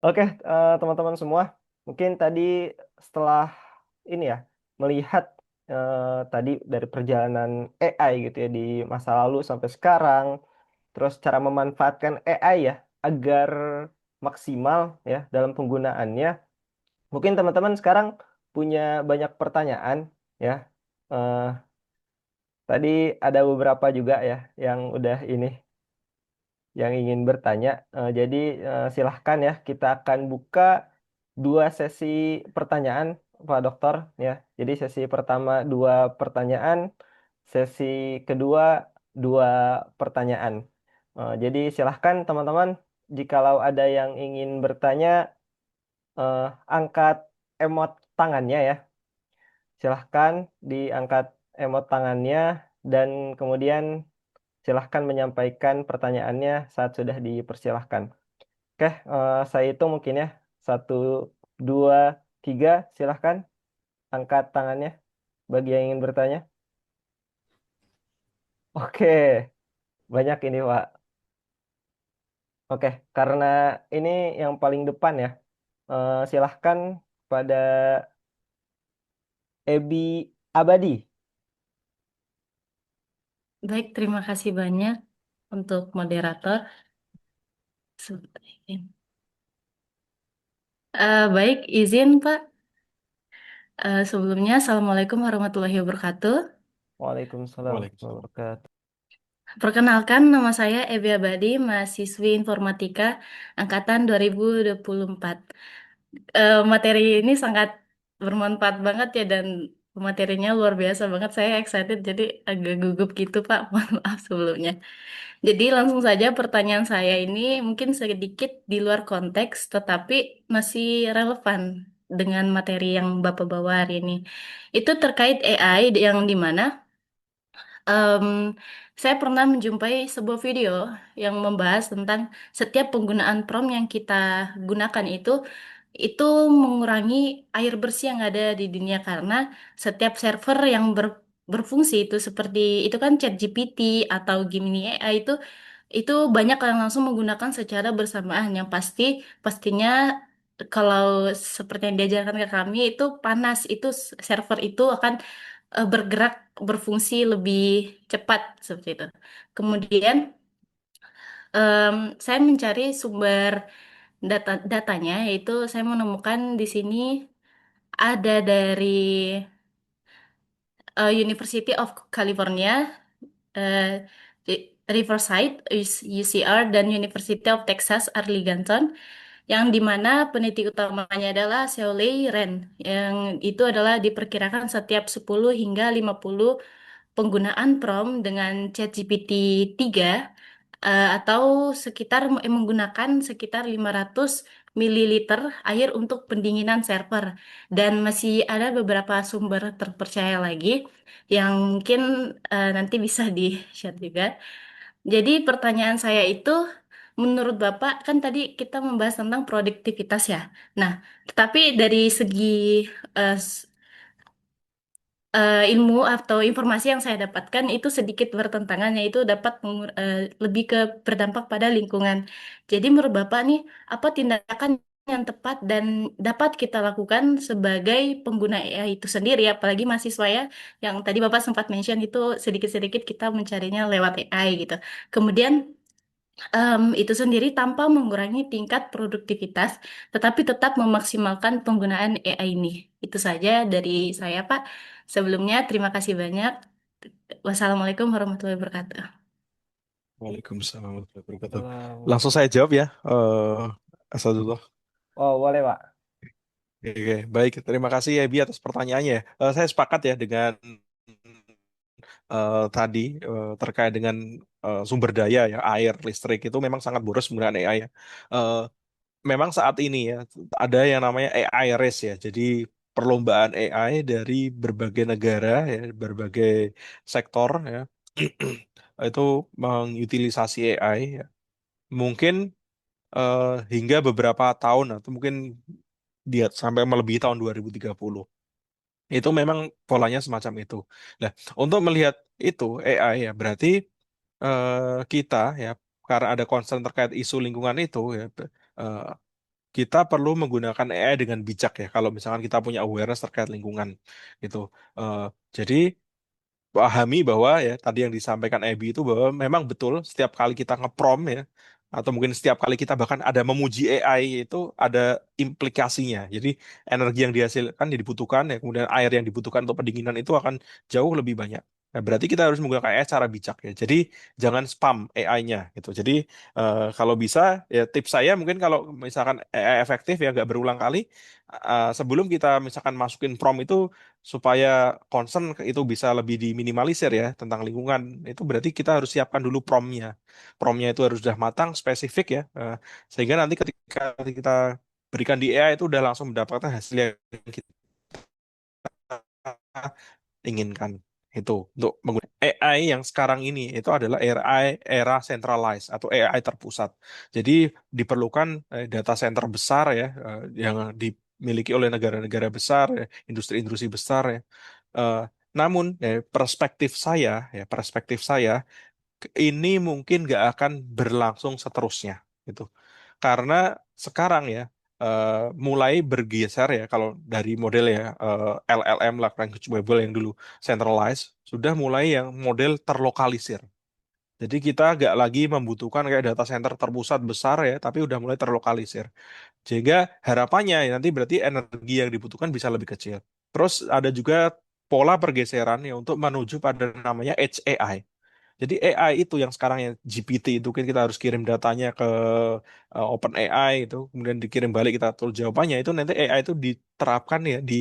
Oke, teman-teman semua, mungkin tadi setelah ini ya, melihat tadi dari perjalanan AI gitu ya di masa lalu sampai sekarang, terus cara memanfaatkan AI ya agar maksimal ya dalam penggunaannya. Mungkin teman-teman sekarang punya banyak pertanyaan ya. Eh, Tadi ada beberapa juga ya yang udah ini yang ingin bertanya. Jadi silahkan ya, kita akan buka dua sesi pertanyaan, Pak Dokter ya. Jadi sesi pertama dua pertanyaan, sesi kedua dua pertanyaan. Jadi silahkan teman-teman, jikalau ada yang ingin bertanya, angkat emot tangannya ya. Silahkan diangkat emot tangannya dan kemudian silahkan menyampaikan pertanyaannya saat sudah dipersilahkan. Oke, saya hitung mungkin ya. Satu, dua, tiga. Silahkan angkat tangannya bagi yang ingin bertanya. Oke, banyak ini, Pak. Oke, karena ini yang paling depan ya. Silahkan pada Ebi Abadi. Baik, terima kasih banyak untuk moderator. Sebentar, izin. Baik, izin Pak. Sebelumnya, Assalamualaikum warahmatullahi wabarakatuh. Waalaikumsalam warahmatullahi Waalaikumsalam. wabarakatuh. Perkenalkan, nama saya Ebi Abadi, mahasiswi Informatika Angkatan 2024. Materi ini sangat bermanfaat banget ya, dan materinya luar biasa banget. Saya excited, jadi agak gugup gitu Pak. Mohon maaf sebelumnya. Jadi langsung saja pertanyaan saya ini mungkin sedikit di luar konteks, tetapi masih relevan dengan materi yang Bapak bawa hari ini. Itu terkait AI yang dimana em, saya pernah menjumpai sebuah video yang membahas tentang setiap penggunaan prompt yang kita gunakan itu mengurangi air bersih yang ada di dunia, karena setiap server yang berfungsi itu seperti itu kan ChatGPT atau Gemini AI itu banyak yang langsung menggunakan secara bersamaan, yang pastinya kalau seperti yang diajarkan ke kami itu panas, itu server itu akan bergerak berfungsi lebih cepat seperti itu. Kemudian saya mencari sumber datanya, yaitu saya menemukan di sini ada dari University of California, Riverside, UCR, dan University of Texas Arlington, yang dimana peneliti utamanya adalah Seolei Ren, yang itu adalah diperkirakan setiap 10 hingga 50 penggunaan prompt dengan ChatGPT 3 atau menggunakan sekitar 500 mililiter air untuk pendinginan server, dan masih ada beberapa sumber terpercaya lagi yang mungkin nanti bisa di-share juga. Jadi pertanyaan saya itu, menurut Bapak kan tadi kita membahas tentang produktivitas ya. Nah, tetapi dari segi eh, ilmu atau informasi yang saya dapatkan itu sedikit bertentangan, yaitu dapat lebih ke berdampak pada lingkungan. Jadi menurut Bapak nih, apa tindakan yang tepat dan dapat kita lakukan sebagai pengguna AI itu sendiri, apalagi mahasiswa ya, yang tadi Bapak sempat mention itu sedikit-sedikit kita mencarinya lewat AI gitu. Kemudian itu sendiri tanpa mengurangi tingkat produktivitas, tetapi tetap memaksimalkan penggunaan AI ini. Itu saja dari saya, Pak. Sebelumnya, terima kasih banyak. Wassalamualaikum warahmatullahi wabarakatuh. Waalaikumsalam warahmatullahi wabarakatuh. Salam. Langsung saya jawab ya. Asadullah. Oh, boleh, Pak. Oke, baik. Terima kasih ya, Bi, atas pertanyaannya. Saya sepakat ya dengan tadi terkait dengan sumber daya ya, air, listrik itu memang sangat boros penggunaan AI ya. Eh, Memang saat ini ya ada yang namanya AI race ya. Jadi perlombaan AI dari berbagai negara ya, berbagai sektor ya. Itu mengutilisasi AI ya. Mungkin eh, hingga beberapa tahun atau mungkin dia sampai melebihi tahun 2030. Itu memang polanya semacam itu. Nah, untuk melihat itu AI ya berarti kita ya karena ada concern terkait isu lingkungan itu ya kita perlu menggunakan AI dengan bijak ya. Kalau misalkan kita punya awareness terkait lingkungan gitu. Eh, jadi pahami bahwa ya tadi yang disampaikan Ebi itu bahwa memang betul setiap kali kita ngeprom ya atau mungkin setiap kali kita bahkan ada memuji AI itu ada implikasinya. Jadi energi yang dihasilkan yang dibutuhkan ya kemudian air yang dibutuhkan untuk pendinginan itu akan jauh lebih banyak. Nah, berarti kita harus menggunakan AI secara bijak ya. Jadi jangan spam AI-nya gitu. Jadi kalau bisa ya tips saya mungkin kalau misalkan AI efektif ya nggak berulang kali sebelum kita misalkan masukin prompt itu supaya concern itu bisa lebih diminimalisir ya tentang lingkungan itu berarti kita harus siapkan dulu promnya itu harus sudah matang spesifik ya sehingga nanti ketika kita berikan di AI itu udah langsung mendapatkan hasil yang kita inginkan itu untuk menggunakan AI yang sekarang ini itu adalah era centralized atau AI terpusat. Jadi diperlukan data center besar ya yang dimiliki oleh negara-negara besar, ya, industri-industri besar ya. Eh, namun perspektif saya ini mungkin nggak akan berlangsung seterusnya gitu. Karena sekarang ya mulai bergeser ya kalau dari model ya LLM Large Language Model yang dulu centralized sudah mulai yang model terlokalisir. Jadi kita nggak lagi membutuhkan kayak data center terpusat besar ya, tapi udah mulai terlokalisir. Sehingga harapannya ya, nanti berarti energi yang dibutuhkan bisa lebih kecil. Terus ada juga pola pergeseran ya untuk menuju pada namanya Edge AI. Jadi AI itu yang sekarang yang GPT itu kan kita harus kirim datanya ke OpenAI itu, kemudian dikirim balik kita tulis jawabannya itu nanti AI itu diterapkan ya di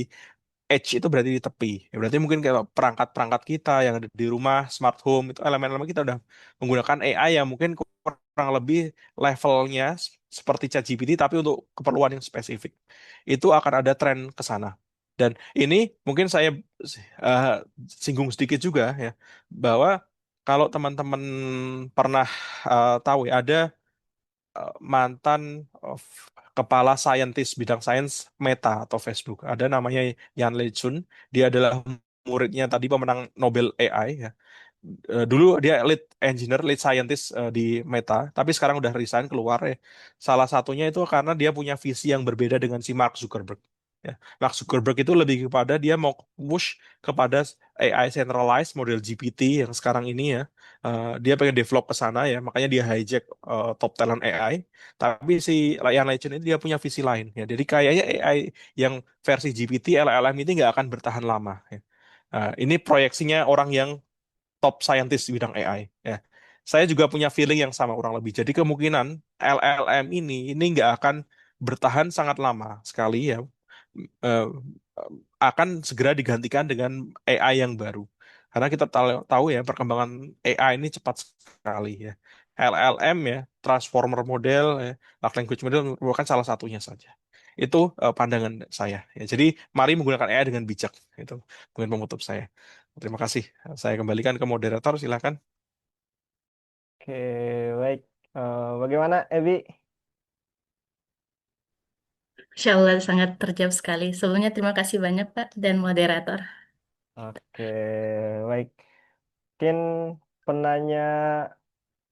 edge itu berarti di tepi. Ya, berarti mungkin kayak perangkat-perangkat kita yang ada di rumah, smart home itu elemen-elemen kita udah menggunakan AI yang mungkin kurang lebih levelnya seperti ChatGPT tapi untuk keperluan yang spesifik. Itu akan ada tren ke sana. Dan ini mungkin saya eh, singgung sedikit juga ya bahwa kalau teman-teman pernah tahu ya ada mantan kepala saintis bidang sains Meta atau Facebook. Ada namanya Yan LeCun. Dia adalah muridnya tadi pemenang Nobel AI ya. Dulu dia lead engineer, lead scientist di Meta, tapi sekarang udah resign keluar ya. Salah satunya itu karena dia punya visi yang berbeda dengan si Mark Zuckerberg. Ya. Mark Zuckerberg itu lebih kepada dia mau push kepada AI centralized model GPT yang sekarang ini ya. Dia pengen develop ke sana ya, makanya dia hijack top talent AI. Tapi si Ryan Legend ini dia punya visi lain ya. Jadi kayaknya AI yang versi GPT LLM ini nggak akan bertahan lama ya. Ini proyeksinya orang yang top scientist di bidang AI ya. Saya juga punya feeling yang sama kurang lebih. Jadi kemungkinan LLM ini nggak akan bertahan sangat lama sekali ya. Eh, akan segera digantikan dengan AI yang baru. Karena kita tahu ya perkembangan AI ini cepat sekali ya. LLM ya, transformer model, ya, large language model merupakan salah satunya saja. Itu pandangan saya. Ya, jadi mari menggunakan AI dengan bijak. Itu mungkin penutup saya. Terima kasih. Saya kembalikan ke moderator, silakan. Oke, baik. Bagaimana, Ebi? Insya Allah sangat terjawab sekali. Sebelumnya terima kasih banyak Pak dan moderator. Oke, baik. Mungkin penanya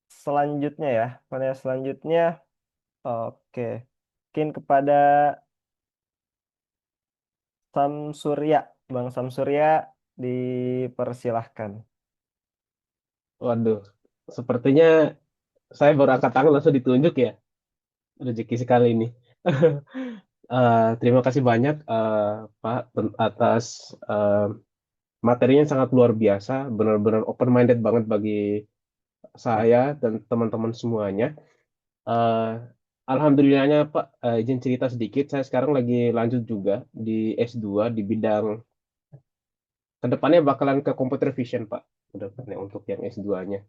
selanjutnya ya. Penanya selanjutnya, oke. Mungkin kepada Sam Surya. Bang Sam Surya, dipersilahkan. Waduh, sepertinya saya baru angkat tangan langsung ditunjuk ya. Rezeki sekali ini. Terima kasih banyak Pak atas materinya sangat luar biasa, benar-benar open-minded banget bagi saya dan teman-teman semuanya. Eh, Alhamdulillahnya Pak, izin cerita sedikit, saya sekarang lagi lanjut juga di S2 di bidang kedepannya bakalan ke computer vision Pak, kedepannya untuk yang S2-nya.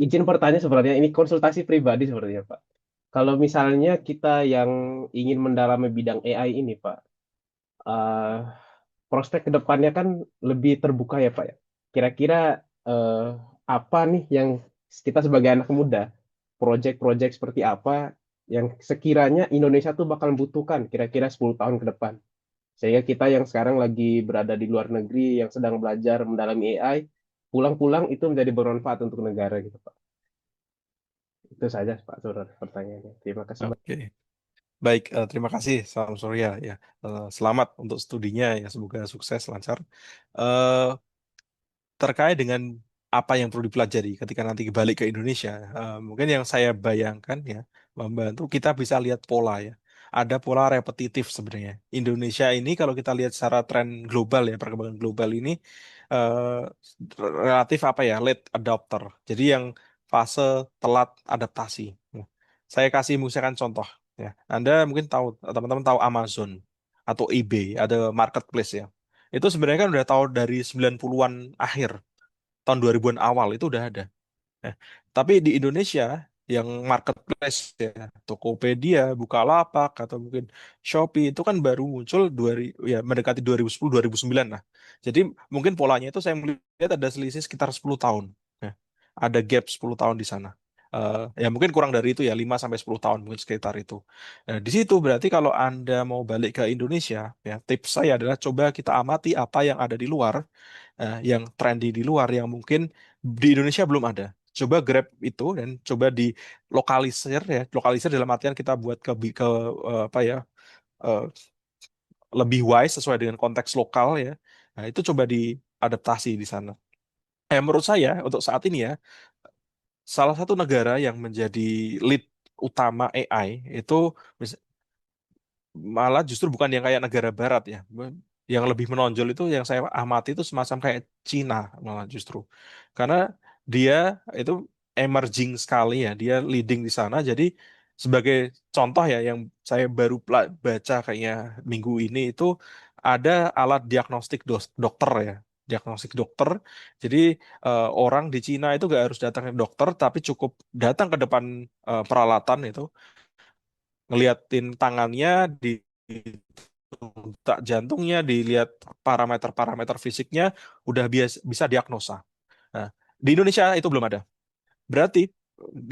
Izin bertanya sebenarnya ini konsultasi pribadi sepertinya Pak. Kalau misalnya kita yang ingin mendalami bidang AI ini Pak, eh, prospek ke depannya kan lebih terbuka ya Pak ya. Kira-kira eh, apa nih yang kita sebagai anak muda, proyek-proyek seperti apa yang sekiranya Indonesia tuh bakal butuhkan kira-kira 10 tahun ke depan. Sehingga kita yang sekarang lagi berada di luar negeri, yang sedang belajar mendalami AI, pulang-pulang itu menjadi bermanfaat untuk negara gitu Pak. Itu saja Pak Surur pertanyaannya. Terima kasih. Oke. Baik, terima kasih, salam Surya ya. Selamat untuk studinya ya, semoga sukses lancar. Eh, Terkait dengan apa yang perlu dipelajari ketika nanti balik ke Indonesia, mungkin yang saya bayangkan ya, membantu kita bisa lihat pola ya. Ada pola repetitif sebenarnya. Indonesia ini kalau kita lihat secara tren global ya, perkembangan global ini eh, relatif apa ya, late adopter. Jadi yang fase telat adaptasi. Nah, saya kasih misalkan contoh ya. Anda mungkin tahu, teman-teman tahu Amazon atau eBay, ada marketplace ya. Itu sebenarnya kan udah tahun dari 90-an akhir, tahun 2000-an awal itu udah ada. Nah, tapi di Indonesia yang marketplace ya, Tokopedia, Bukalapak atau mungkin Shopee itu kan baru muncul ya mendekati 2010 2009 lah. Jadi mungkin polanya itu saya melihat ada selisih sekitar 10 tahun. Nah, ada gap 10 tahun di sana. Ya mungkin kurang dari itu ya 5 sampai 10 tahun mungkin sekitar itu. Nah, di situ berarti kalau Anda mau balik ke Indonesia ya tips saya adalah coba kita amati apa yang ada di luar, yang trendy di luar yang mungkin di Indonesia belum ada. Coba grab itu dan coba di lokalisir ya. Lokalisir dalam artian kita buat apa ya, eh, lebih wise sesuai dengan konteks lokal ya. Nah, itu coba diadaptasi di sana. Menurut saya untuk saat ini ya, salah satu negara yang menjadi lead utama AI itu malah justru bukan yang kayak negara barat ya. Yang lebih menonjol itu yang saya amati itu semacam kayak Cina malah justru. Karena dia itu emerging sekali ya, dia leading di sana. Jadi sebagai contoh ya yang saya baru baca kayaknya minggu ini itu ada alat diagnostik dokter ya. Diagnostik dokter. Jadi orang di Cina itu gak harus datang ke dokter, tapi cukup datang ke depan peralatan itu, ngeliatin tangannya, tak jantungnya, dilihat parameter-parameter fisiknya, udah bisa diagnosa. Nah, di Indonesia itu belum ada. Berarti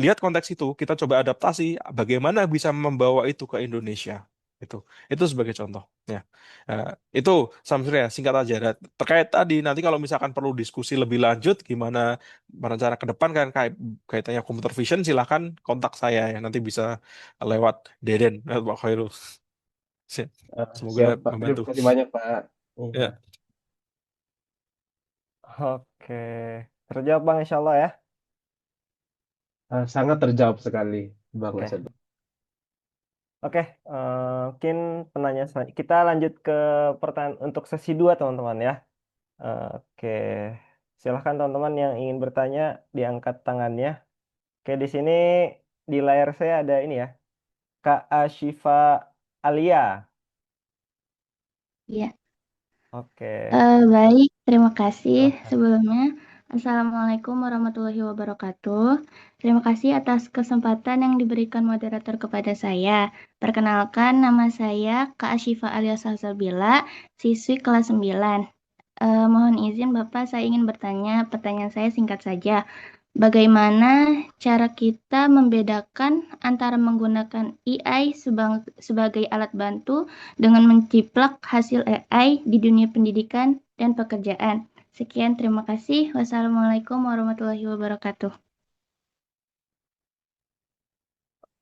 lihat konteks itu, kita coba adaptasi bagaimana bisa membawa itu ke Indonesia. Itu, itu sebagai contoh. Ya, Nah, itu samsudnya singkat aja. Dan terkait tadi, nanti kalau misalkan perlu diskusi lebih lanjut, gimana rencana ke depan kan kaitannya computer vision, silahkan kontak saya ya. Nanti bisa lewat Deden, Pak Khairul. Siap. Semoga Siap, Pak. Terima membantu. kasih banyak, Pak. Iya. Ya, Oke, terjawab Bang insya Allah ya. Sangat terjawab sekali, Bang Oke, Asad. oke. Mungkin penanya kita lanjut ke pertanyaan untuk sesi 2 teman-teman ya. Oke, silahkan teman-teman yang ingin bertanya diangkat tangannya. Oke, di sini di layar saya ada ini ya, Kak Ashifa Alia. Ya, Oke, baik, terima kasih silahkan. sebelumnya. Assalamualaikum warahmatullahi wabarakatuh. Terima kasih atas kesempatan yang diberikan moderator kepada saya. Perkenalkan, nama saya Kak Ashifa Alia Salsabila, siswi kelas 9. Mohon izin Bapak, saya ingin bertanya, pertanyaan saya singkat saja. Bagaimana cara kita membedakan antara menggunakan AI sebagai alat bantu dengan menciplak hasil AI di dunia pendidikan dan pekerjaan? Sekian, terima kasih. Wassalamualaikum warahmatullahi wabarakatuh.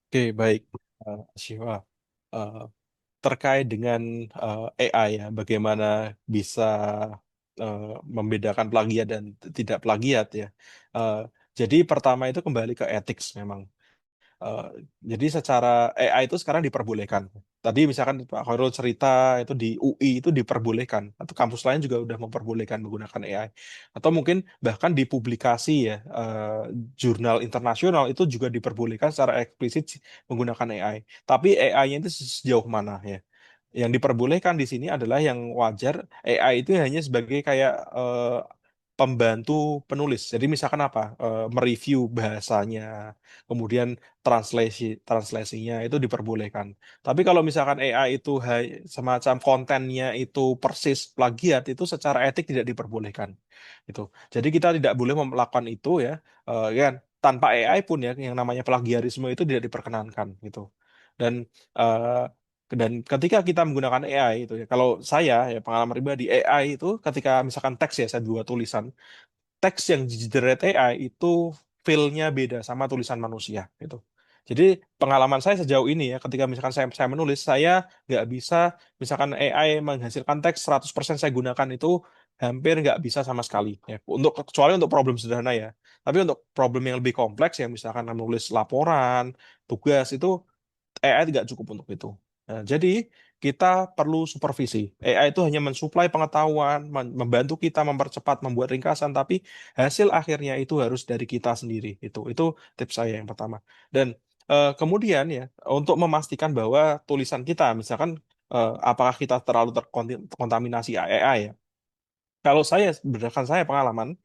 oke baik. Siva. Eh, Terkait dengan AI ya, bagaimana bisa eh, membedakan plagiat dan tidak plagiat ya. Eh, jadi pertama itu kembali ke ethics memang. Eh, jadi secara AI itu sekarang diperbolehkan. Tadi misalkan Pak Khairul cerita itu di UI itu diperbolehkan, atau kampus lain juga udah memperbolehkan menggunakan AI. Atau mungkin bahkan di publikasi ya, jurnal internasional itu juga diperbolehkan secara eksplisit menggunakan AI. Tapi AI-nya itu sejauh mana ya? Yang diperbolehkan di sini adalah yang wajar. AI itu hanya sebagai kayak pembantu penulis. Jadi misalkan apa? Mereview bahasanya, kemudian translasinya itu diperbolehkan. Tapi kalau misalkan AI itu semacam kontennya itu persis plagiat, itu secara etik tidak diperbolehkan. Gitu. Jadi kita tidak boleh melakukan itu ya. Kan tanpa AI pun ya yang namanya plagiarisme itu tidak diperkenankan gitu. Dan eh, ketika kita menggunakan AI itu ya, kalau saya ya pengalaman pribadi AI itu ketika misalkan teks ya saya buat tulisan, teks yang di generate AI itu feel-nya beda sama tulisan manusia gitu. Jadi pengalaman saya sejauh ini ya, ketika misalkan saya menulis, saya nggak bisa, misalkan AI menghasilkan teks 100% saya gunakan itu hampir nggak bisa sama sekali. Ya. Kecuali untuk problem sederhana ya. Tapi untuk problem yang lebih kompleks ya, misalkan menulis laporan, tugas itu AI tidak cukup untuk itu. Nah, jadi kita perlu supervisi. AI itu hanya mensuplai pengetahuan, membantu kita mempercepat, membuat ringkasan, tapi hasil akhirnya itu harus dari kita sendiri. Itu tips saya yang pertama. Dan kemudian ya, untuk memastikan bahwa tulisan kita, misalkan apakah kita terlalu terkontaminasi AI ya. Kalau saya, berdasarkan saya pengalaman,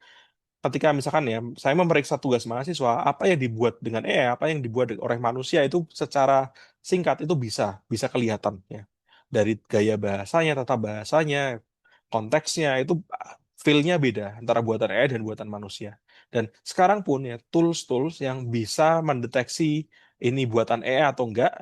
ketika misalkan ya saya memeriksa tugas mahasiswa apa yang dibuat dengan AI apa yang dibuat oleh manusia itu secara singkat itu bisa kelihatan ya dari gaya bahasanya tata bahasanya konteksnya itu feel-nya beda antara buatan AI dan buatan manusia dan sekarang pun ya tools-tools yang bisa mendeteksi ini buatan AI atau enggak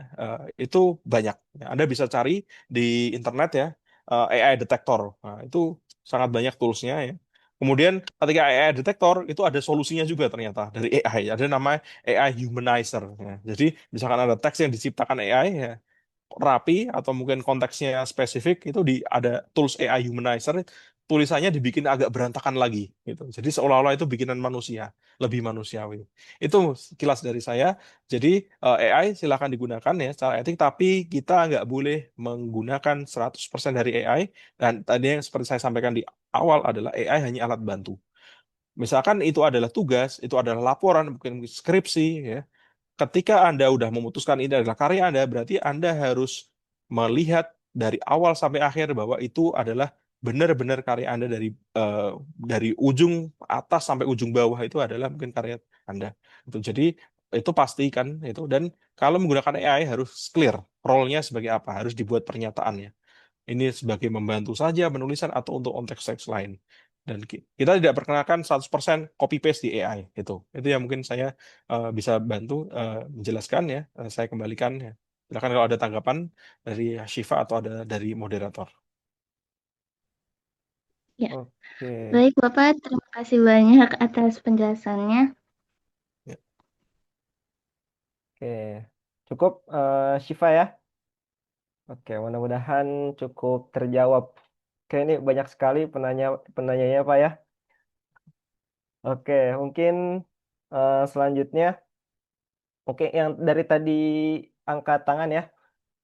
itu banyak. Ya, Anda bisa cari di internet ya AI detector. Nah, itu sangat banyak toolsnya ya. Kemudian ketika AI detektor itu ada solusinya juga ternyata dari AI. Ada namanya AI humanizer. Ya. Jadi misalkan ada teks yang diciptakan AI ya rapi atau mungkin konteksnya spesifik itu ada tools AI humanizer tulisannya dibikin agak berantakan lagi gitu. Jadi seolah-olah itu bikinan manusia, lebih manusiawi. Itu sekilas dari saya. Jadi AI silakan digunakan ya secara etik tapi kita nggak boleh menggunakan 100% dari AI dan tadi yang seperti saya sampaikan di awal adalah AI hanya alat bantu. Misalkan itu adalah tugas, itu adalah laporan, mungkin skripsi ya ketika Anda udah memutuskan ini adalah karya Anda, berarti Anda harus melihat dari awal sampai akhir bahwa itu adalah benar-benar karya Anda eh, dari ujung atas sampai ujung bawah itu adalah mungkin karya Anda. Itu jadi itu pastikan itu dan kalau menggunakan AI harus clear role-nya sebagai apa, harus dibuat pernyataannya. Ini sebagai membantu saja penulisan atau untuk konteks-teks lain. Dan kita tidak perkenalkan 100% copy paste di AI itu. Itu yang mungkin saya bisa bantu menjelaskan ya. Saya kembalikan ya. Silakan kalau ada tanggapan dari Syifa atau ada dari moderator. Ya, Oke, baik Bapak, terima kasih banyak atas penjelasannya. Ya. oke. Cukup Syifa ya. Oke, mudah-mudahan cukup terjawab. Oke, ini banyak sekali penanyanya Pak ya. Oke, mungkin selanjutnya, oke yang dari tadi angkat tangan ya.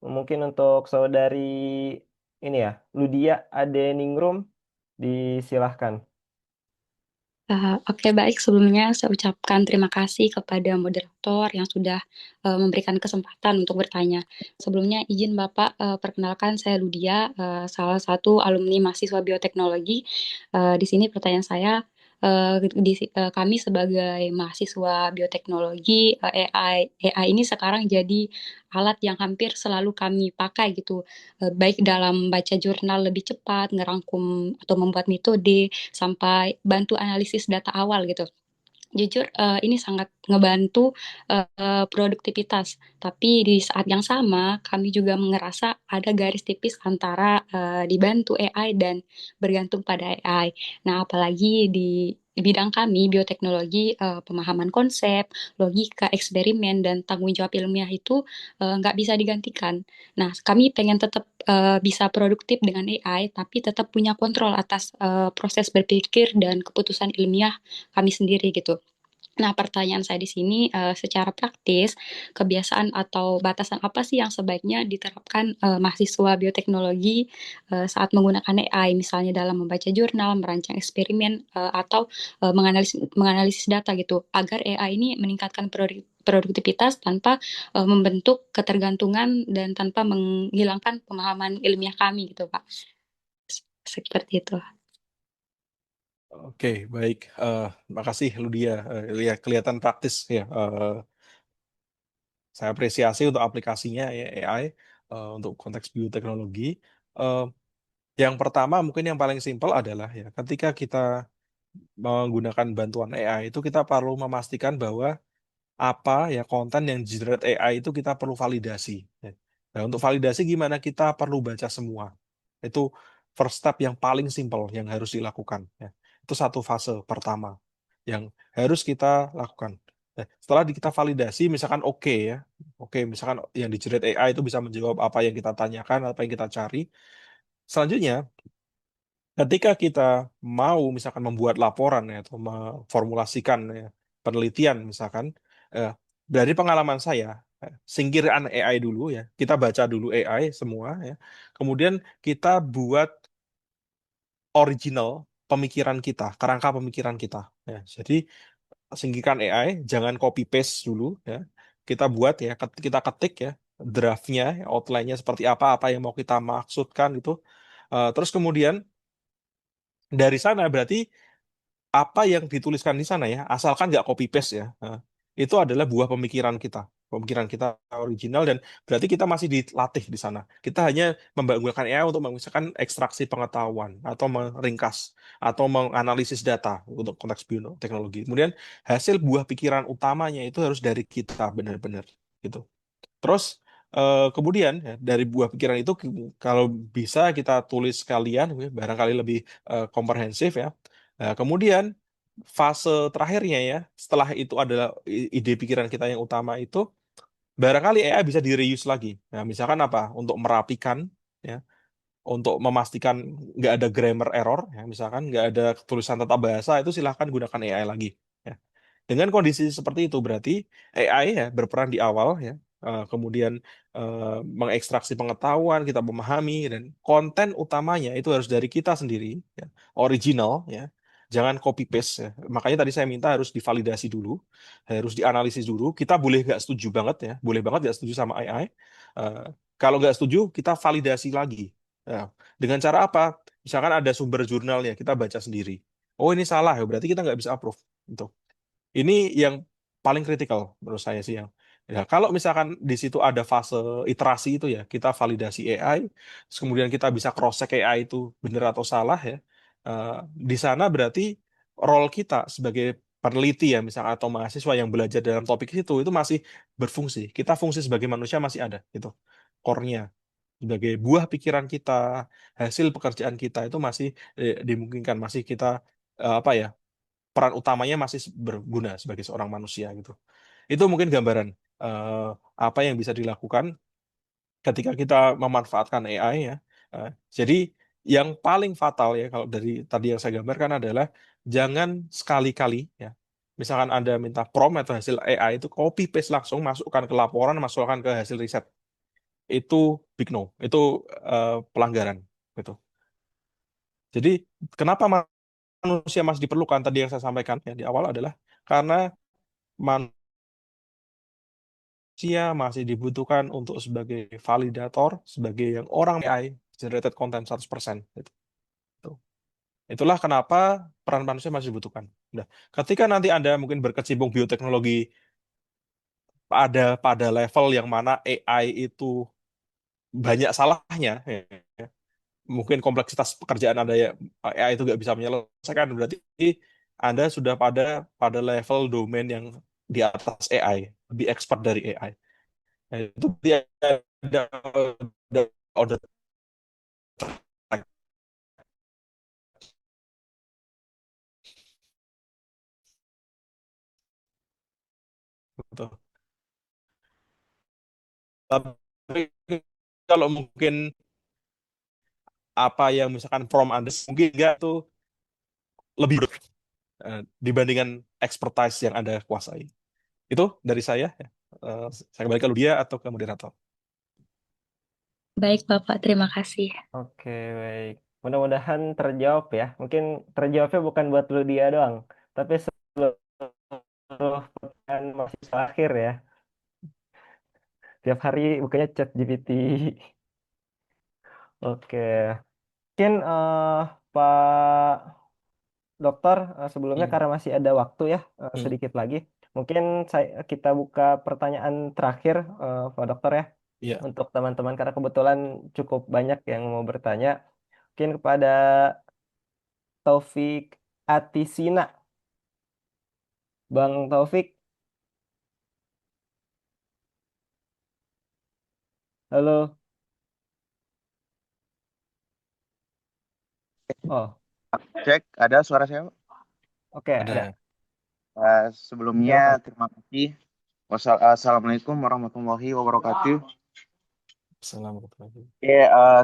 Mungkin untuk saudari ini ya, Ludia Adeningrum, disilahkan. Oke, baik. Sebelumnya saya ucapkan terima kasih kepada moderator yang sudah memberikan kesempatan untuk bertanya. Sebelumnya izin Bapak perkenalkan saya Ludia, salah satu alumni mahasiswa bioteknologi. Di sini pertanyaan saya, kami sebagai mahasiswa bioteknologi, AI ini sekarang jadi alat yang hampir selalu kami pakai gitu, baik dalam baca jurnal lebih cepat, ngerangkum atau membuat metode, sampai bantu analisis data awal gitu. Jujur, ini sangat ngebantu produktivitas, tapi di saat yang sama kami juga ngerasa ada garis tipis antara dibantu AI dan bergantung pada AI. Nah, apalagi di bidang kami bioteknologi, pemahaman konsep, logika, eksperimen, dan tanggung jawab ilmiah itu nggak bisa digantikan. Nah, kami pengen tetap bisa produktif dengan AI, tapi tetap punya kontrol atas proses berpikir dan keputusan ilmiah kami sendiri gitu. Nah, pertanyaan saya di sini, secara praktis, kebiasaan atau batasan apa sih yang sebaiknya diterapkan mahasiswa bioteknologi saat menggunakan AI, misalnya dalam membaca jurnal, merancang eksperimen, atau menganalisis data gitu, agar AI ini meningkatkan produktivitas tanpa membentuk ketergantungan dan tanpa menghilangkan pemahaman ilmiah kami gitu, Pak. Seperti itu. Oke, baik. Makasih Ludia. Ya, kelihatan praktis ya. Saya apresiasi untuk aplikasinya ya AI untuk konteks bioteknologi. Eh, yang pertama mungkin yang paling simpel adalah ya ketika kita menggunakan bantuan AI itu kita perlu memastikan bahwa apa ya konten yang generate AI itu kita perlu validasi. Ya. Nah, untuk validasi gimana kita perlu baca semua. Itu first step yang paling simple yang harus dilakukan. Ya. Itu satu fase pertama yang harus kita lakukan. Setelah kita validasi, misalkan oke ya, oke, misalkan yang di-generate AI itu bisa menjawab apa yang kita tanyakan, apa yang kita cari. Selanjutnya, ketika kita mau misalkan membuat laporan ya, atau memformulasikan ya, penelitian misalkan, eh, dari pengalaman saya, singkirkan AI dulu ya, kita baca dulu AI semua ya, kemudian kita buat original pemikiran kita, kerangka pemikiran kita. Ya. Jadi singkirkan AI, jangan copy paste dulu ya. Kita buat ya, kita ketik ya draftnya, outline-nya seperti apa, apa yang mau kita maksudkan gitu. Terus kemudian dari sana berarti apa yang dituliskan di sana ya, asalkan nggak copy paste ya, itu adalah buah pemikiran kita original, dan berarti kita masih dilatih di sana. Kita hanya menggunakan AI untuk misalkan ekstraksi pengetahuan atau meringkas atau menganalisis data untuk konteks bioteknologi. Kemudian hasil buah pikiran utamanya itu harus dari kita benar-benar gitu. Terus kemudian ya, dari buah pikiran itu kalau bisa kita tulis sekalian, ya, barangkali lebih komprehensif ya. Kemudian fase terakhirnya ya, setelah itu adalah ide pikiran kita yang utama itu, barangkali AI bisa di reuse lagi. Nah, misalkan apa? Untuk merapikan ya, untuk memastikan nggak ada grammar error ya, misalkan nggak ada tulisan tata bahasa, itu silahkan gunakan AI lagi ya. Dengan kondisi seperti itu berarti AI ya berperan di awal ya, kemudian mengekstraksi pengetahuan, kita memahami, dan konten utamanya itu harus dari kita sendiri ya, original ya. Jangan copy paste ya. Makanya tadi saya minta harus divalidasi dulu, harus dianalisis dulu. Kita boleh nggak setuju banget ya, boleh banget nggak setuju sama AI. Eh, Kalau nggak setuju, kita validasi lagi. Ya. Dengan cara apa? Misalkan ada sumber jurnalnya, kita baca sendiri. Oh ini salah ya, berarti kita nggak bisa approve. Gitu. Ini yang paling kritikal menurut saya sih yang. Ya, kalau misalkan di situ ada fase iterasi itu ya, kita validasi AI, terus kemudian kita bisa cross check AI itu benar atau salah ya. Eh, di sana berarti role kita sebagai peneliti ya, misalkan atau mahasiswa yang belajar dalam topik itu masih berfungsi. Kita fungsi sebagai manusia masih ada gitu. Core-nya sebagai buah pikiran kita, hasil pekerjaan kita itu masih dimungkinkan, masih kita apa ya, peran utamanya masih berguna sebagai seorang manusia gitu. Itu mungkin gambaran eh, apa yang bisa dilakukan ketika kita memanfaatkan AI ya. Jadi yang paling fatal ya kalau dari tadi yang saya gambarkan adalah jangan sekali-kali ya. Misalkan Anda minta prompt atau hasil AI itu copy paste langsung, masukkan ke laporan, masukkan ke hasil riset. Itu big no, itu pelanggaran gitu. Jadi kenapa manusia masih diperlukan, tadi yang saya sampaikan ya di awal adalah karena manusia masih dibutuhkan untuk sebagai validator, sebagai yang orang AI generated content 100%. Gitu. Itulah kenapa peran manusia masih dibutuhkan. Nah, ketika nanti Anda mungkin berkecimpung bioteknologi pada level yang mana AI itu banyak salahnya, ya, mungkin kompleksitas pekerjaan Anda ya AI itu nggak bisa menyelesaikan, berarti Anda sudah pada level domain yang di atas AI, lebih expert dari AI. Nah, itu dia ada order track gitu. Tapi kalau mungkin apa yang misalkan from Anda mungkin enggak tuh lebih dibandingkan expertise yang Anda kuasai. Itu dari saya. Ya. Saya kembali ke Ludia atau ke moderator. Baik, Bapak, terima kasih. Oke, baik. Mudah-mudahan terjawab ya. Mungkin terjawabnya bukan buat lu dia doang, tapi seluruh pertanyaan mahasiswa akhir ya. Tiap hari bukannya chat GPT. Oke. Mungkin Pak Dokter, sebelumnya Hmm. karena masih ada waktu ya, Hmm. sedikit lagi. Mungkin kita buka pertanyaan terakhir, Pak Dokter ya, Ya. untuk teman-teman karena kebetulan cukup banyak yang mau bertanya. Mungkin kepada Taufik Atisina. Bang Taufik, halo. Oh, Cek, ada suara saya? oke, ada. Ada. Sebelumnya Silakan. terima kasih. Assalamualaikum warahmatullahi wabarakatuh. Assalamualaikum.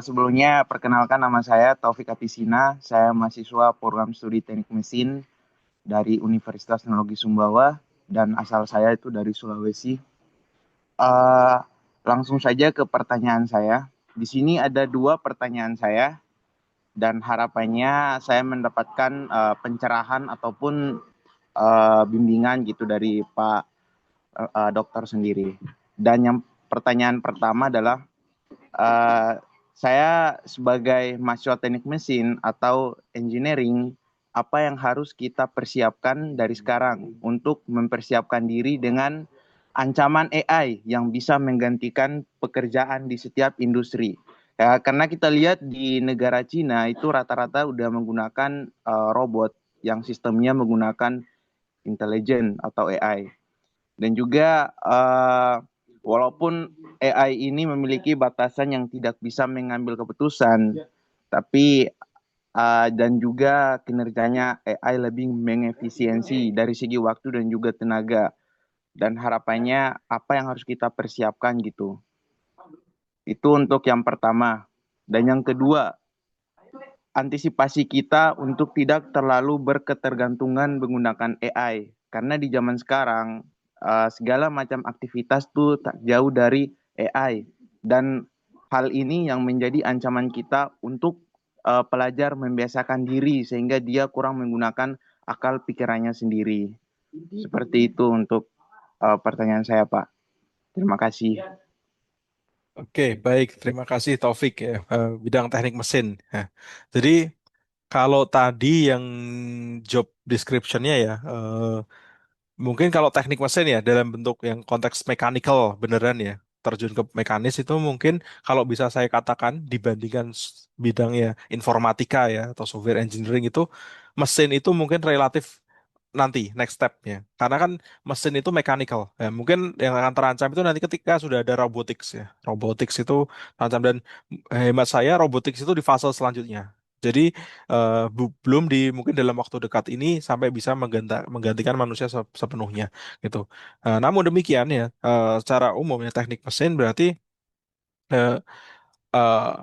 Sebelumnya perkenalkan nama saya Taufik Atisina. Saya mahasiswa program studi Teknik Mesin dari Universitas Teknologi Sumbawa dan asal saya itu dari Sulawesi. Eh, Langsung saja ke pertanyaan saya. Di sini ada 2 pertanyaan saya dan harapannya saya mendapatkan pencerahan ataupun bimbingan gitu dari Pak dokter sendiri. Dan yang pertanyaan pertama adalah uh, saya sebagai mahasiswa teknik mesin atau engineering, apa yang harus kita persiapkan dari sekarang untuk mempersiapkan diri dengan ancaman AI yang bisa menggantikan pekerjaan di setiap industri. Ya, karena kita lihat di negara Cina itu rata-rata udah menggunakan robot yang sistemnya menggunakan intelijen atau AI. Dan juga walaupun AI ini memiliki batasan yang tidak bisa mengambil keputusan, tapi dan juga kinerjanya AI lebih mengefisiensi dari segi waktu dan juga tenaga. Dan harapannya apa yang harus kita persiapkan gitu. Itu untuk yang pertama. Dan yang kedua, antisipasi kita untuk tidak terlalu berketergantungan menggunakan AI. Karena di zaman sekarang segala macam aktivitas tuh tak jauh dari AI. Dan hal ini yang menjadi ancaman kita untuk pelajar membiasakan diri sehingga dia kurang menggunakan akal pikirannya sendiri. Seperti itu untuk pertanyaan saya, Pak. Terima kasih. Oke, baik. Terima kasih Taufik ya, bidang teknik mesin. Nah, jadi kalau tadi yang job description-nya ya, mungkin kalau teknik mesin ya dalam bentuk yang konteks mechanical beneran ya, terjun ke mekanis itu mungkin kalau bisa saya katakan dibandingkan bidangnya informatika ya atau software engineering itu, mesin itu mungkin relatif nanti next step-nya. Karena kan mesin itu mechanical. Ya, mungkin yang akan terancam itu nanti ketika sudah ada robotics ya. Robotics itu terancam dan hemat saya robotics itu di fase selanjutnya. Jadi belum di mungkin dalam waktu dekat ini sampai bisa menggantikan manusia sepenuhnya gitu. Namun demikian ya, secara umum ya teknik mesin berarti eh, eh,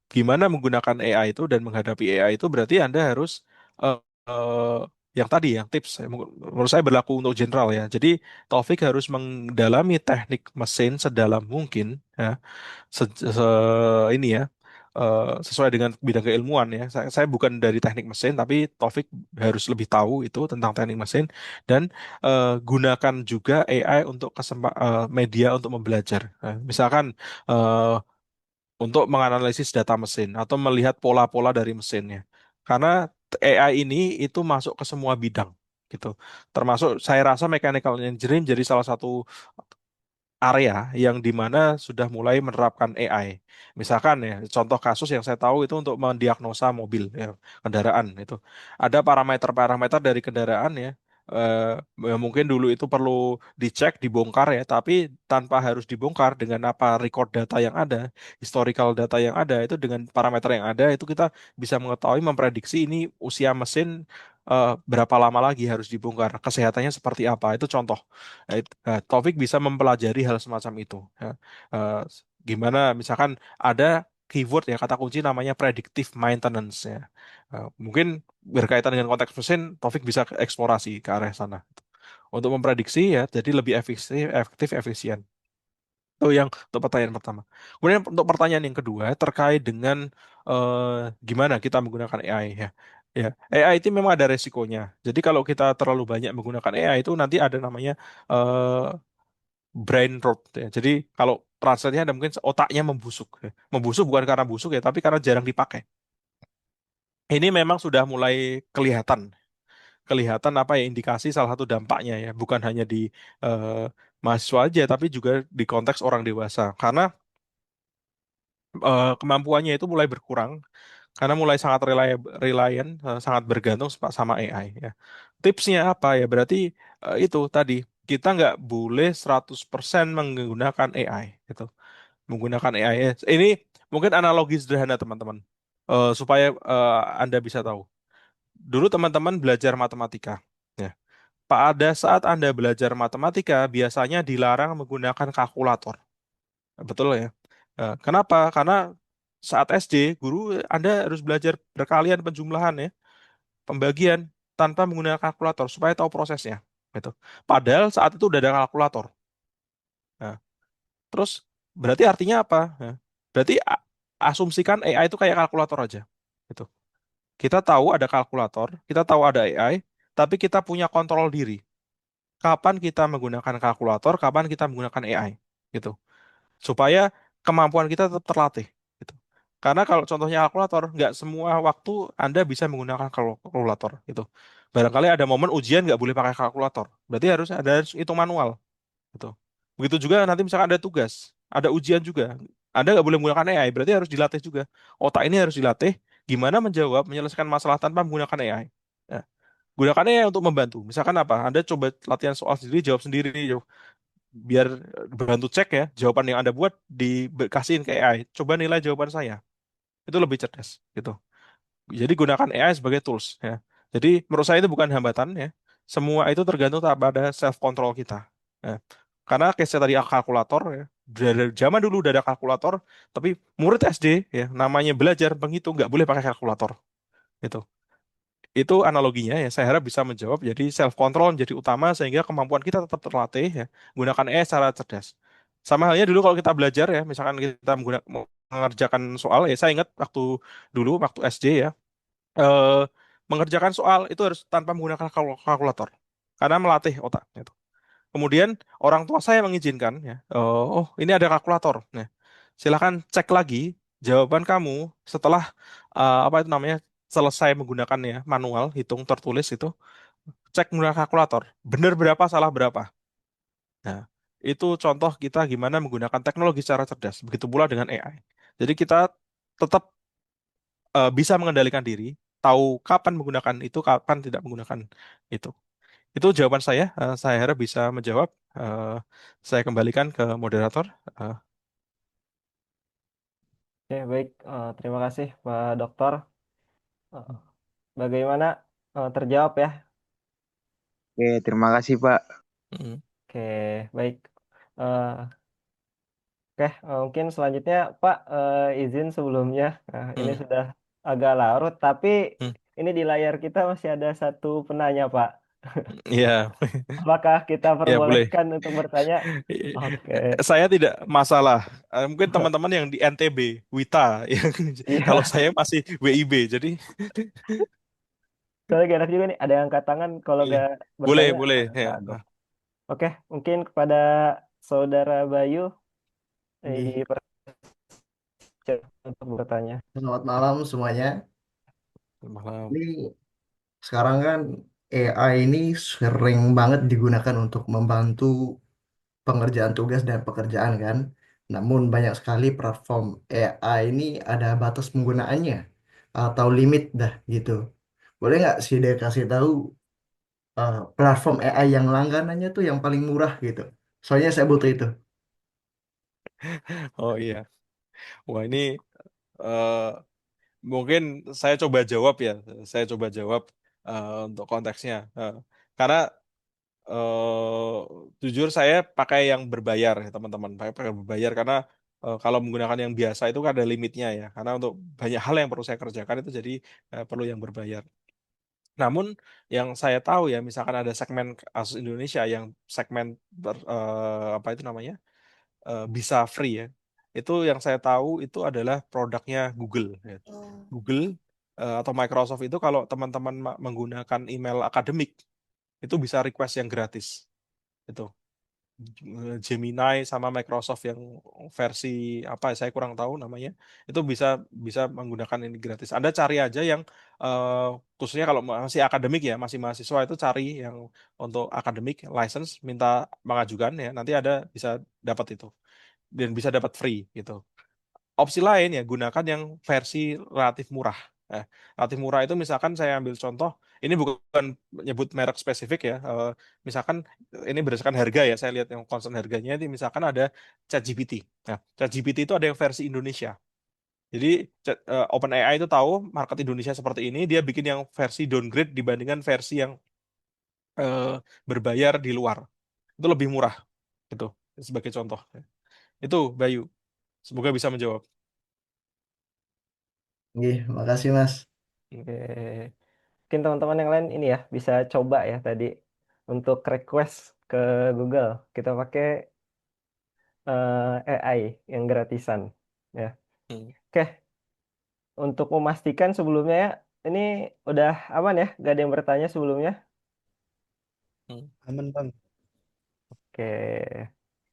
gimana menggunakan AI itu dan menghadapi AI itu berarti Anda harus eh, eh, yang tadi yang tips menurut saya berlaku untuk general ya. Jadi Taufik harus mendalami teknik mesin sedalam mungkin ya. Ini ya, sesuai dengan bidang keilmuan ya. Saya bukan dari teknik mesin tapi Taufik harus lebih tahu itu tentang teknik mesin dan gunakan juga AI untuk media untuk membelajar. Nah, misalkan eh, untuk menganalisis data mesin atau melihat pola-pola dari mesinnya. Karena AI ini itu masuk ke semua bidang gitu. Termasuk saya rasa mechanical engineering jadi salah satu area yang dimana sudah mulai menerapkan AI. Misalkan ya, contoh kasus yang saya tahu itu untuk mendiagnosa mobil, ya, kendaraan itu. Ada parameter-parameter dari kendaraan ya, ya mungkin dulu itu perlu dicek, dibongkar ya, tapi tanpa harus dibongkar dengan apa record data yang ada, historical data yang ada, itu dengan parameter yang ada, itu kita bisa mengetahui, memprediksi ini usia mesin berapa lama lagi harus dibongkar, kesehatannya seperti apa, itu contoh. Taufik bisa mempelajari hal semacam itu. Ya. Eh, Gimana misalkan ada keyword ya kata kunci namanya predictive maintenance ya. Mungkin berkaitan dengan konteks mesin, Taufik bisa eksplorasi ke arah sana. Untuk memprediksi ya, jadi lebih efektif, efisien. Itu yang untuk pertanyaan pertama. Kemudian untuk pertanyaan yang kedua terkait dengan gimana kita menggunakan AI ya. Ya, AI itu memang ada resikonya. Jadi kalau kita terlalu banyak menggunakan AI itu nanti ada namanya eh, brain rot ya. Jadi kalau translate-nya ada mungkin otaknya membusuk. Ya. Membusuk bukan karena busuk ya, tapi karena jarang dipakai. Ini memang sudah mulai kelihatan, kelihatan apa ya indikasi salah satu dampaknya ya, bukan hanya di eh, mahasiswa aja, tapi juga di konteks orang dewasa. Karena kemampuannya itu mulai berkurang, karena mulai sangat reliant, sangat bergantung sama AI ya. Tipsnya apa ya? Berarti itu tadi kita nggak boleh 100% menggunakan AI gitu. Menggunakan AI. Ini mungkin analogi sederhana teman-teman. Supaya Anda bisa tahu. Dulu teman-teman belajar matematika. Ya. pada saat Anda belajar matematika biasanya dilarang menggunakan kalkulator. Betul ya? Kenapa? Karena saat SD, guru Anda harus belajar berkalian penjumlahan ya, pembagian tanpa menggunakan kalkulator supaya tahu prosesnya. Gitu. Padahal saat itu udah ada kalkulator. Nah, terus berarti artinya apa? Nah, berarti asumsikan AI itu kayak kalkulator aja. Gitu. Kita tahu ada kalkulator, kita tahu ada AI, tapi kita punya kontrol diri. Kapan kita menggunakan kalkulator, kapan kita menggunakan AI. Gitu. Supaya kemampuan kita tetap terlatih gitu. Karena kalau contohnya kalkulator, nggak semua waktu Anda bisa menggunakan kalkulator gitu. Barangkali ada momen ujian nggak boleh pakai kalkulator, berarti harus hitung manual gitu. Begitu juga nanti misalkan ada tugas, ada ujian juga, Anda nggak boleh menggunakan AI, berarti harus dilatih juga. Otak ini harus dilatih gimana menyelesaikan masalah tanpa menggunakan AI. Nah, gunakan AI untuk membantu. Misalkan apa? Anda coba latihan soal sendiri, jawab sendiri, biar bantu cek ya jawaban yang Anda buat dikasihin ke AI. Coba nilai jawaban saya. Itu lebih cerdas gitu. Jadi gunakan AI sebagai tools ya. Jadi menurut saya itu bukan hambatan ya. Semua itu tergantung pada self control kita. Ya. Karena case tadi kalkulator ya. Dari zaman dulu udah ada kalkulator, tapi murid SD ya namanya belajar menghitung nggak boleh pakai kalkulator. Gitu. Itu analoginya ya, saya harap bisa menjawab. Jadi self control menjadi utama sehingga kemampuan kita tetap terlatih ya, gunakan AI secara cerdas. Sama halnya dulu kalau kita belajar ya, misalkan kita mengerjakan soal ya, saya ingat waktu waktu SD ya, eh, mengerjakan soal itu harus tanpa menggunakan kalkulator karena melatih otak gitu. Kemudian orang tua saya mengizinkan ya, oh ini ada kalkulator. Nah, silakan cek lagi jawaban kamu setelah apa itu namanya selesai menggunakannya manual hitung tertulis itu, cek menggunakan kalkulator benar berapa salah berapa. Nah, itu contoh kita gimana menggunakan teknologi secara cerdas. Begitu pula dengan AI. Jadi kita tetap bisa mengendalikan diri, tahu kapan menggunakan itu, kapan tidak menggunakan itu. Itu jawaban saya. Saya harap bisa menjawab. Eh, saya kembalikan ke moderator. Eh, Oke, baik. Terima kasih Pak Dokter. Eh, Bagaimana terjawab ya? Oke, terima kasih Pak. mm, Oke, baik. Eh, oke, mungkin selanjutnya Pak izin sebelumnya. Nah, ini mm, sudah agak larut, tapi mm. ini di layar kita masih ada satu penanya, Pak. Ya, Apakah kita ya boleh. perbolehkan untuk bertanya? Oke, Saya tidak masalah. Mungkin teman-teman yang di NTB, Wita, yang kalau iya. saya masih WIB, jadi Soalnya gak enak juga nih, ada yang angkat tangan kalau iya. gak Boleh, bertanya boleh. Ya. kagok. Oke, mungkin kepada Saudara Bayu Ini untuk bertanya. selamat malam semuanya. Malam. Ini sekarang kan AI ini sering banget digunakan untuk membantu pengerjaan tugas dan pekerjaan kan. Namun banyak sekali platform AI ini ada batas penggunaannya atau limit dah gitu. Boleh nggak sih dia kasih tahu platform AI yang langganannya tuh yang paling murah gitu. Soalnya saya butuh itu. Oh iya. Wah ini eh, mungkin saya coba jawab ya. Saya coba jawab untuk konteksnya. Karena jujur saya pakai yang berbayar ya teman-teman. Pakai berbayar karena kalau menggunakan yang biasa itu kan ada limitnya ya. Karena untuk banyak hal yang perlu saya kerjakan itu jadi perlu yang berbayar. Namun yang saya tahu ya, misalkan ada segmen kasus Indonesia yang segmen apa itu namanya bisa free ya. Itu yang saya tahu itu adalah produknya Google. Ya. Google atau Microsoft itu kalau teman-teman menggunakan email akademik itu bisa request yang gratis. Itu Gemini sama Microsoft yang versi apa saya kurang tahu namanya itu bisa bisa menggunakan ini gratis. Anda cari aja yang eh, khususnya kalau masih akademik ya masih mahasiswa itu cari yang untuk akademik license minta mengajukan ya nanti ada bisa dapat itu dan bisa dapat free gitu. Opsi lain ya gunakan yang versi relatif murah. Relatif murah itu misalkan saya ambil contoh, ini bukan menyebut merek spesifik ya. Misalkan ini berdasarkan harga ya, saya lihat yang concern harganya ini misalkan ada ChatGPT. Nah, ChatGPT itu ada yang versi Indonesia. Jadi OpenAI itu tahu market Indonesia seperti ini, dia bikin yang versi downgrade dibandingkan versi yang eh, berbayar di luar. Itu lebih murah gitu sebagai contoh. Itu Bayu. Semoga bisa menjawab. Oke, makasih Mas. Oke. Mungkin teman-teman yang lain ini ya bisa coba ya tadi untuk request ke Google. Kita pakai AI yang gratisan ya. Hmm. Oke, untuk memastikan sebelumnya ya, ini udah aman ya? Gak ada yang bertanya sebelumnya? Hmm. Aman Bang. Oke,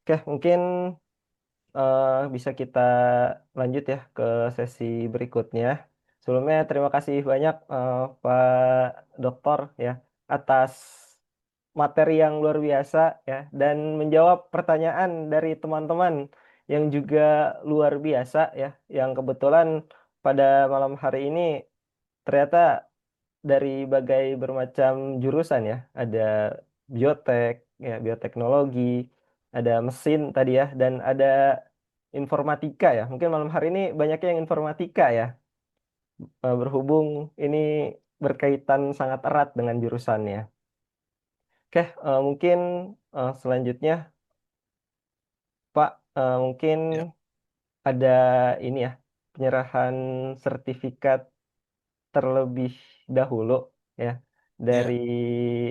oke mungkin bisa kita lanjut ya ke sesi berikutnya. Sebelumnya terima kasih banyak Pak Doktor ya atas materi yang luar biasa ya dan menjawab pertanyaan dari teman-teman yang juga luar biasa ya yang kebetulan pada malam hari ini ternyata dari bagai bermacam jurusan ya ada biotek ya bioteknologi ada mesin tadi ya dan ada informatika ya mungkin malam hari ini banyaknya yang informatika ya berhubung ini berkaitan sangat erat dengan jurusannya. Oke, mungkin selanjutnya Pak, mungkin Ya, ada ini ya, penyerahan sertifikat terlebih dahulu ya dari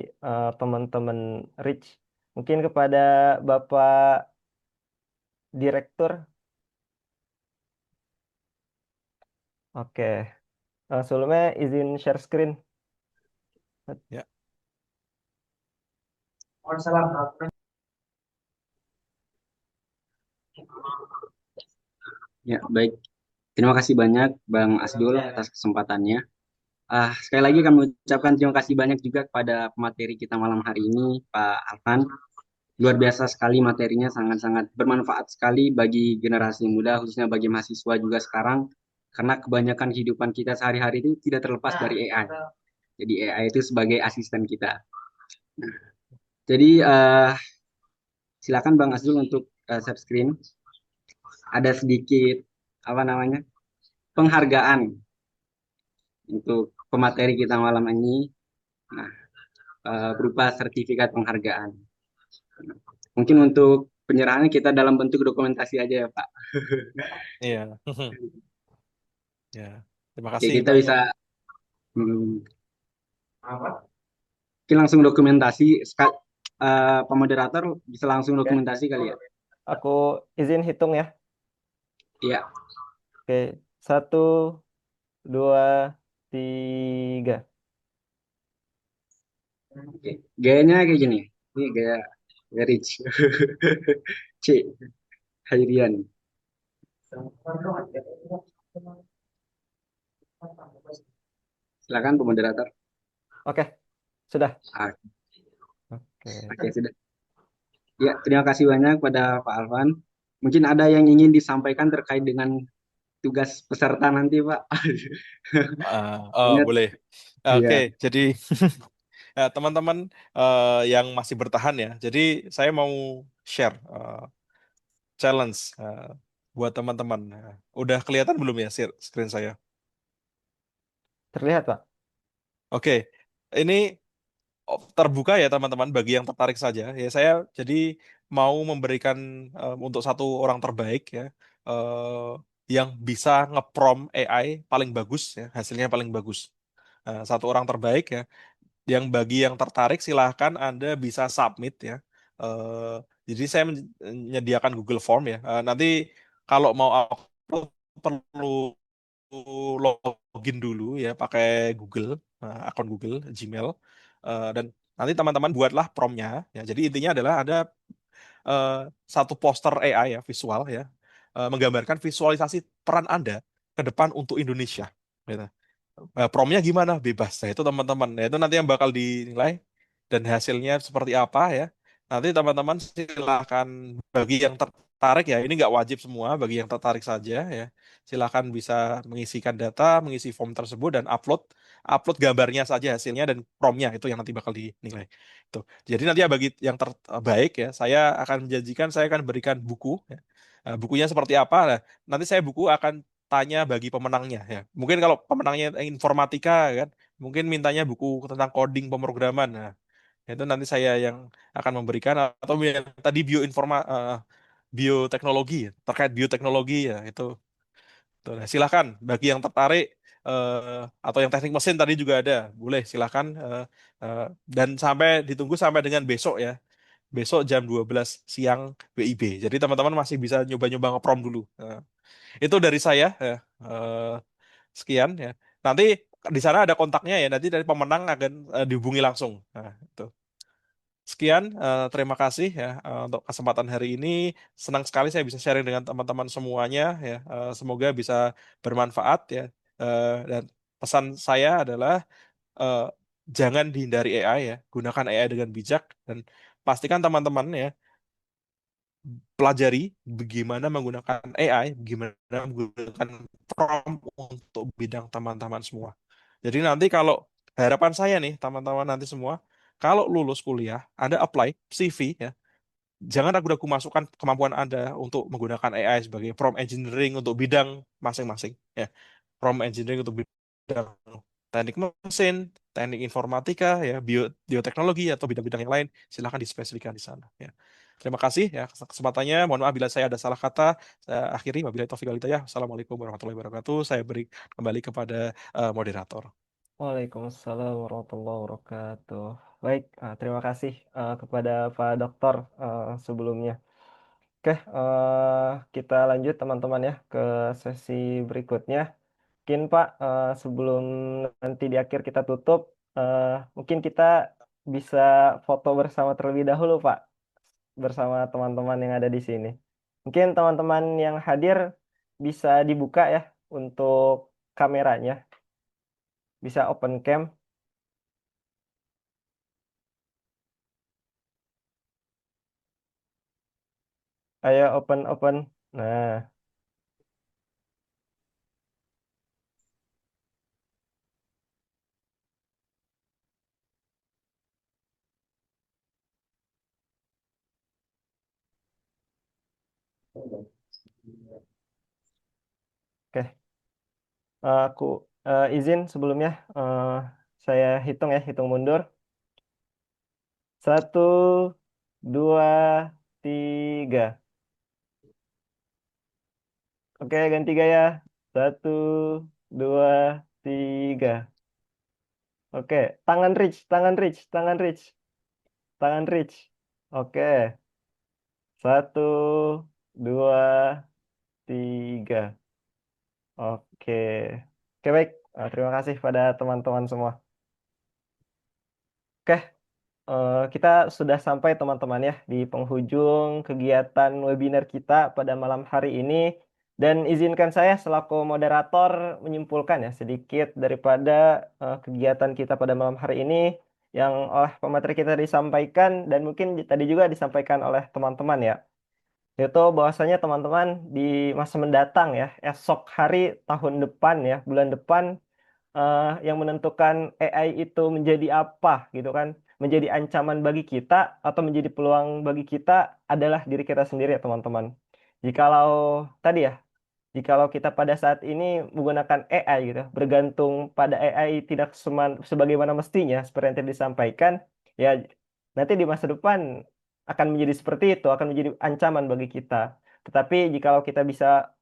ya, teman-teman Rich. Mungkin kepada Bapak Direktur. Oke, sebelumnya izin share screen. ya. Ya, baik. Terima kasih banyak Bang Asdul atas kesempatannya. Sekali lagi kami ucapkan terima kasih banyak juga kepada pemateri kita malam hari ini, Pak Alvan. Luar biasa sekali materinya, sangat-sangat bermanfaat sekali bagi generasi muda, khususnya bagi mahasiswa juga sekarang. Karena kebanyakan kehidupan kita sehari-hari itu tidak terlepas dari AI. Jadi AI itu sebagai asisten kita. Nah, jadi silakan Bang Asdul untuk share screen. Ada sedikit apa namanya penghargaan untuk pemateri kita malam ini. Nah, berupa sertifikat penghargaan. Mungkin untuk penyerahannya kita dalam bentuk dokumentasi aja ya Pak. Iya. Ya. Terima Oke, kasih kita Bayu. bisa mungkin langsung dokumentasi. Pak moderator bisa langsung Oke, dokumentasi kali ya. aku izin hitung ya. Iya. Oke, 1, 2, 3. Oke. Gayanya kayak gini. Ini gaya Rich. C. Hairian. Silakan Pak moderator. Oke, sudah. Ah, Oke. Oke, sudah. Ya, terima kasih banyak pada Pak Alvan. Mungkin ada yang ingin disampaikan terkait dengan tugas peserta nanti, Pak. Oh, Ingat, boleh. ya. Oke, jadi teman-teman yang masih bertahan ya. Jadi saya mau share challenge buat teman-teman. Udah kelihatan belum ya screen saya? Terlihat, Pak. Oke, ini terbuka ya teman-teman bagi yang tertarik saja. Ya saya jadi mau memberikan untuk satu orang terbaik ya yang bisa ngeprom AI paling bagus ya, hasilnya paling bagus. Satu orang terbaik ya. Yang bagi yang tertarik silahkan Anda bisa submit ya. Eh, jadi saya menyediakan Google Form ya. Nanti kalau mau upload perlu login dulu ya pakai Google, akun Google, Gmail. Dan nanti teman-teman buatlah promnya ya. Jadi intinya adalah ada eh, satu poster AI ya, visual ya, menggambarkan visualisasi peran Anda ke depan untuk Indonesia. Gitu. Promnya gimana? Bebas. Nah, itu teman-teman. Nah, itu nanti yang bakal dinilai dan hasilnya seperti apa ya. Nanti teman-teman silakan bagi yang tertarik ya. Ini nggak wajib semua, bagi yang tertarik saja ya. Silakan bisa mengisikan data, mengisi form tersebut dan upload gambarnya saja hasilnya dan promnya itu yang nanti bakal dinilai. Itu. Jadi nanti ya bagi yang terbaik ya, saya akan menjanjikan saya akan berikan buku ya. Bukunya seperti apa? Nah, nanti saya buku akan tanya bagi pemenangnya ya. Mungkin kalau pemenangnya informatika kan, mungkin mintanya buku tentang coding pemrograman. Nah, Itu nanti saya yang akan memberikan, atau yang tadi bioteknologi ya, terkait bioteknologi ya itu. Tuh, nah, silakan bagi yang tertarik, atau yang teknik mesin tadi juga ada, boleh silakan, eh, dan ditunggu sampai dengan besok ya. Besok jam 12 siang WIB. Jadi teman-teman masih bisa nyoba-nyoba ngeprom dulu. Itu dari saya ya. Eh, Sekian ya. Nanti di sana ada kontaknya ya. Nanti dari pemenang akan dihubungi langsung. Nah, itu. Sekian, terima kasih ya untuk kesempatan hari ini. Senang sekali saya bisa sharing dengan teman-teman semuanya ya. Semoga bisa bermanfaat ya. Dan pesan saya adalah, eh, jangan dihindari AI ya. Gunakan AI dengan bijak dan pastikan teman-teman ya pelajari bagaimana menggunakan AI, bagaimana menggunakan prompt untuk bidang teman-teman semua. Jadi nanti kalau harapan saya nih, teman-teman nanti semua, kalau lulus kuliah, Anda apply CV ya, jangan ragu-ragu masukkan kemampuan Anda untuk menggunakan AI sebagai prompt engineering untuk bidang masing-masing ya. Prompt engineering untuk bidang teknik mesin, teknik informatika ya, bioteknologi atau bidang-bidang yang lain, silahkan dispesifikkan di sana ya. Terima kasih ya kesempatannya. Mohon maaf bila saya ada salah kata. Saya akhiri wabillahi taufiq wal hidayah. Assalamualaikum warahmatullahi wabarakatuh. Saya beri kembali kepada moderator. Waalaikumsalam warahmatullahi wabarakatuh. Baik, terima kasih kepada Pak Dokter sebelumnya. Oke, kita lanjut teman-teman ya ke sesi berikutnya. Mungkin Pak, sebelum nanti di akhir kita tutup, mungkin kita bisa foto bersama terlebih dahulu Pak, bersama teman-teman yang ada di sini. Mungkin teman-teman yang hadir bisa dibuka ya untuk kameranya, bisa open cam. Ayo open open. Nah, oke. Aku izin sebelumnya, saya hitung ya, hitung mundur. 1, 2, 3. Oke, ganti gaya. 1, 2, 3. Oke, tangan reach, tangan reach, tangan reach, tangan reach. Oke, 1, 2, 3. Oke, oke baik. Terima kasih pada teman-teman semua. Oke, kita sudah sampai teman-teman ya di penghujung kegiatan webinar kita pada malam hari ini. Dan izinkan saya selaku moderator menyimpulkan ya sedikit daripada kegiatan kita pada malam hari ini yang oleh pemateri kita disampaikan dan mungkin tadi juga disampaikan oleh teman-teman ya. Yaitu bahwasanya teman-teman di masa mendatang ya, esok hari, tahun depan ya, bulan depan, yang menentukan AI itu menjadi apa gitu kan, menjadi ancaman bagi kita atau menjadi peluang bagi kita adalah diri kita sendiri ya teman-teman. Jikalau tadi ya, jikalau kita pada saat ini menggunakan AI gitu, bergantung pada AI tidak sebagaimana mestinya seperti yang tadi disampaikan, ya nanti di masa depan akan menjadi seperti itu, akan menjadi ancaman bagi kita. Tetapi jikalau kita bisa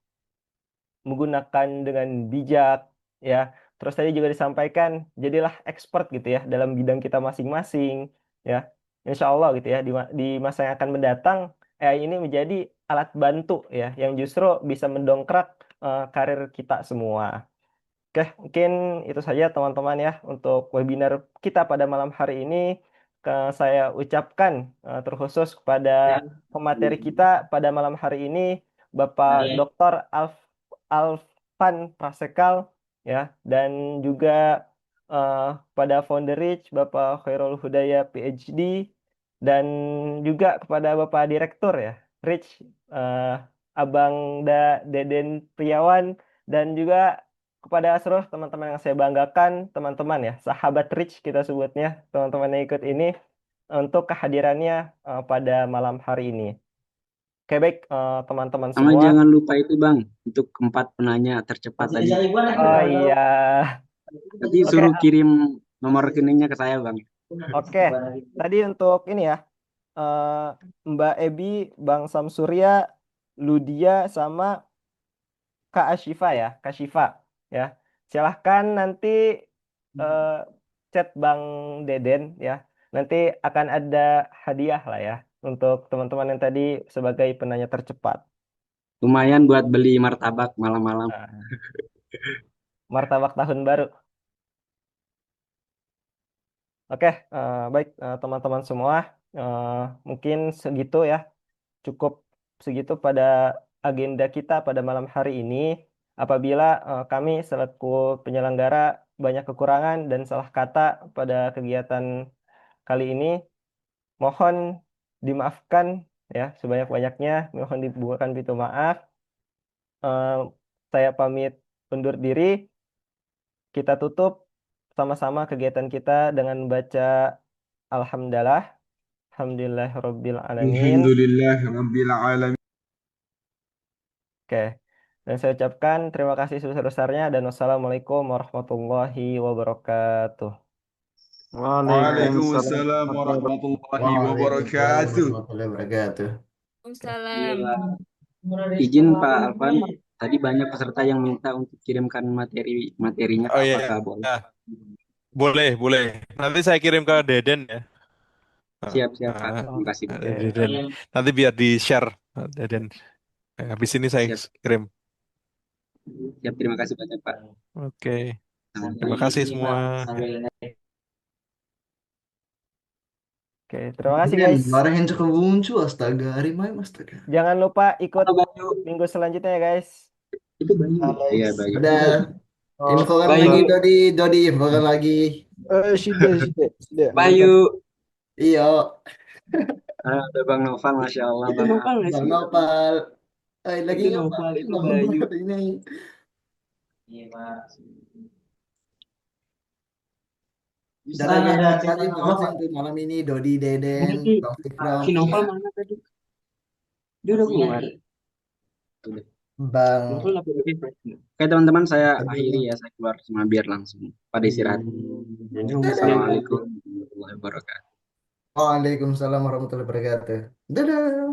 menggunakan dengan bijak ya. Terus tadi juga disampaikan jadilah expert gitu ya dalam bidang kita masing-masing ya. Insya Allah gitu ya di masa yang akan mendatang AI ini menjadi alat bantu ya yang justru bisa mendongkrak karir kita semua. Oke, mungkin itu saja teman-teman ya untuk webinar kita pada malam hari ini. Saya ucapkan terkhusus kepada pemateri kita pada malam hari ini, Bapak Dr. Alvan Prasekal ya, dan juga kepada Founder Rich, Bapak Khairul Hudaya PhD, dan juga kepada Bapak Direktur ya, Rich, Abang Deden Priawan, dan juga kepada seluruh teman-teman yang saya banggakan, teman-teman ya, sahabat Rich kita sebutnya, teman-teman yang ikut ini, untuk kehadirannya pada malam hari ini. Oke baik, teman-teman Sama semua. jangan lupa itu Bang, untuk 4 penanya tercepat tadi. Oh iya. Nanti Oke, suruh kirim nomor rekeningnya ke saya Bang. Oke, tadi untuk ini ya, eh, Mbak Ebi, Bang Samsurya, Ludia, sama Kak Ashifa ya, Kak Shifa ya. Silahkan nanti eh, chat Bang Deden ya. Nanti akan ada hadiah lah ya untuk teman-teman yang tadi sebagai penanya tercepat. Lumayan buat beli martabak malam-malam. Nah, martabak tahun baru. Oke, baik teman-teman semua. Eh, Mungkin segitu ya. Cukup segitu pada agenda kita pada malam hari ini. Apabila kami selaku penyelenggara banyak kekurangan dan salah kata pada kegiatan kali ini, mohon dimaafkan ya sebanyak-banyaknya. Mohon dibukakan pintu maaf. Eh, saya pamit undur diri. Kita tutup sama-sama kegiatan kita dengan baca Alhamdulillah. Alhamdulillahirabbil alamin. Alhamdulillah Rabbil Alamin. Oke. Dan saya ucapkan terima kasih sebesar-besarnya dan wassalamualaikum warahmatullahi wabarakatuh. Waalaikumsalam warahmatullahi Waalaikumsalam wabarakatuh. warahmatullahi wabarakatuh. Waalaikumsalam. Izin Pak Alvan, tadi banyak peserta yang minta untuk kirimkan materinya, Oh apakah iya, boleh? boleh. Nanti saya kirim ke Deden ya. Siap-siap Pak, Ah, terima kasih. ada Deden. Nanti biar di-share Deden. Habis ini saya Siap, kirim. siap, terima kasih banyak Pak. Oke. Terima Sampai. kasih semua. Oke, terima kasih Kemudian guys. suara yang cukup muncul, astaga, Harimau, astaga. Jangan lupa ikut Halo Bayu, minggu selanjutnya ya guys. itu Bayu. Iya Bayu. Udah, infokan Bayu. lagi Dodi, infokan lagi. Sudah. Bayu. Iya, Ada Bang Noval, Masya Allah. Bang Noval nggak Bang sih? Nopal. Lagi Itu Noval, itu Bayu. ini. Dadah guys, terima kasih untuk malam ini Dodi, Deden, Bang Fikram, Si Noval mana tadi? Dia udah keluar. Bang. Oke teman-teman, saya akhiri ya, saya keluar semua biar langsung pada istirahat. Assalamualaikum warahmatullahi wabarakatuh. Waalaikumsalam warahmatullahi wabarakatuh. Dadah.